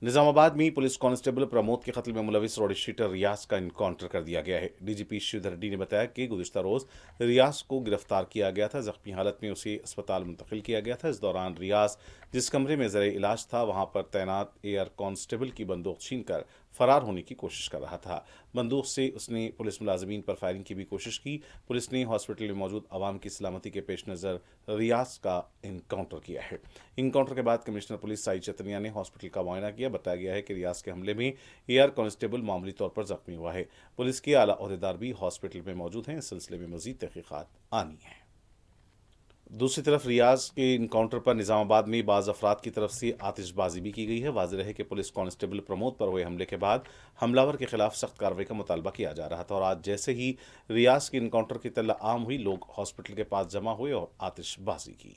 نظام آباد میں پولیس کانسٹیبل پرمود کے قتل میں ملوث روڈ شیٹر ریاض کا انکاؤنٹر کر دیا گیا ہے۔ ڈی جی پی شیودھر ریڈی نے بتایا کہ گزشتہ روز ریاض کو گرفتار کیا گیا تھا۔ زخمی حالت میں اسے اسپتال منتقل کیا گیا تھا۔ اس دوران ریاض جس کمرے میں زیر علاج تھا وہاں پر تعینات ایئر کانسٹیبل کی بندوق چھین کر فرار ہونے کی کوشش کر رہا تھا۔ بندوق سے اس نے پولیس ملازمین پر فائرنگ کی بھی کوشش کی۔ پولیس نے ہاسپٹل میں موجود عوام کی سلامتی کے پیش نظر ریاض کا انکاؤنٹر کیا ہے۔ انکاؤنٹر کے بعد کمشنر پولیس سائی چتنیا نے ہاسپٹل کا معائنہ کیا۔ بتایا گیا ہے کہ ریاض کے حملے میں ایئر کانسٹیبل معمولی طور پر زخمی ہوا ہے۔ پولیس کے اعلیٰ عہدیدار بھی ہاسپٹل میں موجود ہیں۔ اس سلسلے میں مزید تحقیقات آنی ہیں۔ دوسری طرف ریاض کے انکاؤنٹر پر نظام آباد میں بعض افراد کی طرف سے آتش بازی بھی کی گئی ہے۔ واضح رہے کہ پولیس کانسٹیبل پرمود پر ہوئے حملے کے بعد حملہ آور کے خلاف سخت کارروائی کا مطالبہ کیا جا رہا تھا، اور آج جیسے ہی ریاض کے انکاؤنٹر کی اطلاع عام ہوئی، لوگ ہاسپٹل کے پاس جمع ہوئے اور آتش بازی کی۔